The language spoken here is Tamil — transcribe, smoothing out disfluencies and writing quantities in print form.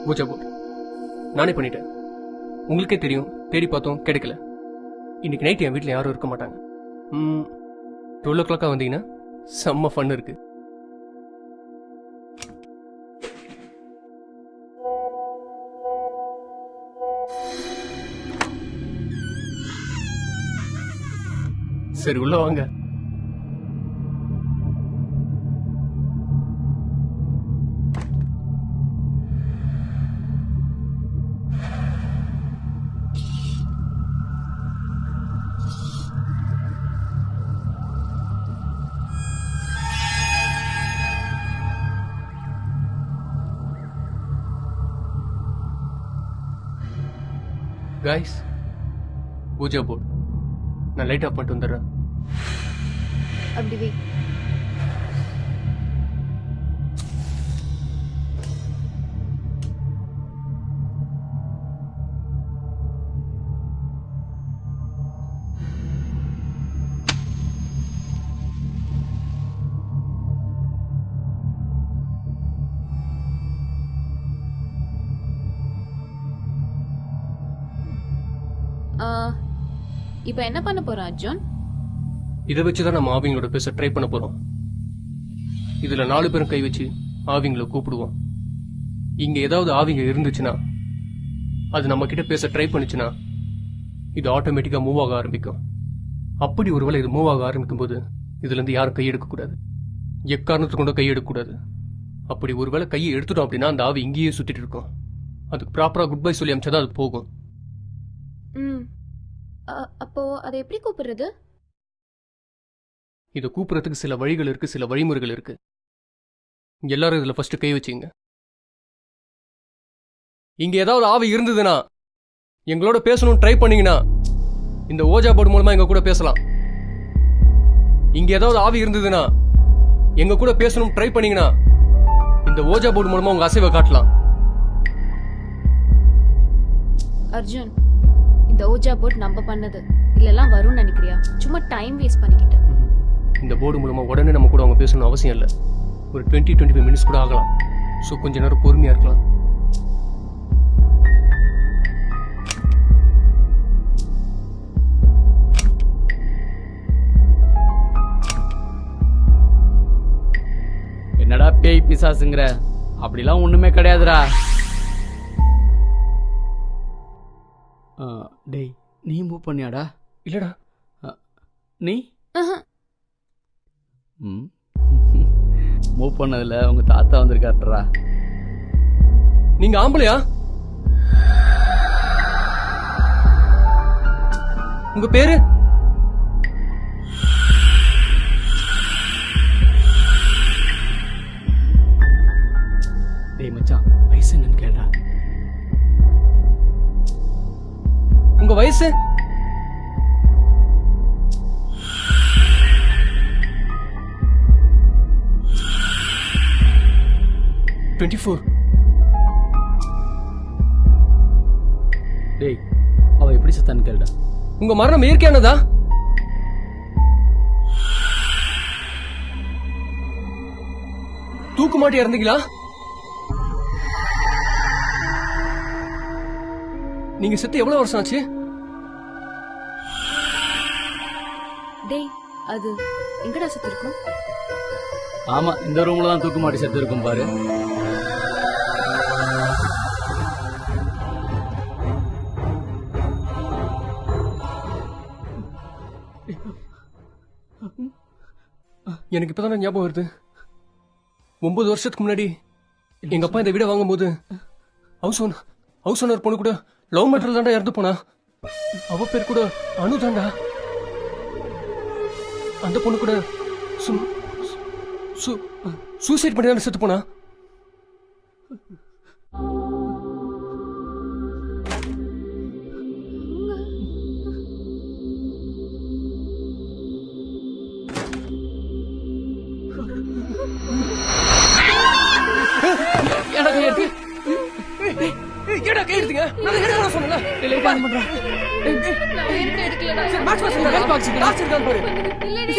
பூஜா போட் நானே பண்ணிட்டேன். உங்களுக்கே தெரியும், தேடி பார்த்தோம் கிடைக்கல. இன்னைக்கு நைட் என் வீட்டில் யாரும் இருக்க மாட்டாங்க. 12 o'clock வந்தீங்கன்னா செம்ம ஃபன் இருக்கு. சரி உள்ள வாங்க. கைஸ், பூஜா போர்ட் நான் லைட் ஆஃப் பண்ணிட்டு வந்துடுறேன். அப்படி வை. இப்போ என்ன பண்ண போற அர்ஜுன்? இதை வச்சுதான் நம்ம ஆவிங்களோட பேச ட்ரை பண்ண போறோம். இதுல 4 பேரும் கை வச்சு ஆவிங்களை கூப்பிடுவோம். இங்க ஏதாவது ஆவிங்க இருந்துச்சுன்னா, அது நம்ம கிட்ட பேச ட்ரை பண்ணுச்சுன்னா, இது ஆட்டோமேட்டிக்கா மூவ் ஆக ஆரம்பிக்கும். அப்படி ஒருவேளை இது மூவ் ஆக ஆரம்பிக்கும் போது இதுல இருந்து யாரும் கையெடுக்க கூடாது, எக்காரணத்துக்கு கொண்டு கையெடுக்க கூடாது. அப்படி ஒருவேளை கையை எடுத்துட்டோம் அப்படின்னா அந்த ஆவி இங்கேயே சுத்திட்டு இருக்கும். அதுக்கு ப்ராப்பரா குட் பை சொல்லி அமிச்சாதான் அது போகும். அப்போ அதை எப்படி கூப்பிடுறது? இதை கூப்பிடுறதுக்கு சில வழிகள் இருக்கு, சில வழிமுறைகள் இருக்கு. எல்லாரும் இதுல ஃபர்ஸ்ட் கை வச்சுங்க. இங்க ஏதாவது ஆவி இருந்ததுன்னா, எங்களோட பேசணும் ட்ரை பண்ணீங்கன்னா, இந்த ஓஜா போர்டு மூலமா எங்க கூட பேசலாம். இங்க ஏதாவது ஆவி இருந்ததுன்னா, எங்க கூட பேசணும் ட்ரை பண்ணீங்கன்னா, இந்த ஓஜா போர்டு மூலமா உங்க அசைவை காட்டலாம். அர்ஜுன், இந்த ஓஜா போர்ட் நம்ம பண்ணது இல்லெல்லாம் வரும்னு நினைக்கிறியா? சும்மா டைம் வேஸ்ட் பண்ணிக்கிட்ட. இந்த போர்டு மூலமா உடனே நம்ம கூட அவங்க பேசணும் அவசியம் இல்லை. ஒரு 20-25 மினிட்ஸ் கூட ஆகலாம். ஸோ கொஞ்ச நேரம் பொறுமையா இருக்கலாம். என்னடா பேய் பிசாசுங்கிற? அப்படிலாம் ஒண்ணுமே கிடையாதுடா. டேய், நீ மூவ் பண்ணியாடா? இல்லடா. நீ மூவ் பண்ணதுல உங்க தாத்தா வந்திருக்காருடா. நீங்க ஆம்பளையா? உங்க பேரு? டேய் மச்சான், வயசு என்னன்னு கேட்டா. உங்க வயசு? டேய், அவ எப்படி செத்தான்னு கேளுடா. உங்க மரணம் இயற்கையானதா? தூக்கு மாட்டி இறந்தீங்களா? நீங்க செத்து எவ்வளவு வருஷம் ஆச்சு? டேய், அது எங்கடா செத்து இருக்கும்? ஆமா, இந்த ரூம்ல தான் தூக்கு மாட்டி செத்து இருக்கும் பாரு. எனக்கு இப்பதான் ஞாபகம் வருது. 9 வருஷத்துக்கு முன்னாடி எங்க அப்பா இந்த வீட வாங்கும் போது ஹவுஸ் ஓனர் பொண்ணு கூட லவ் மேட்டர்ல தாண்டா இறந்து போனா. அவ பேர் கூட அனு தாண்டா. அந்த பொண்ணு கூட சூசைட் பண்ணி தான் செத்து போனா. இல்ல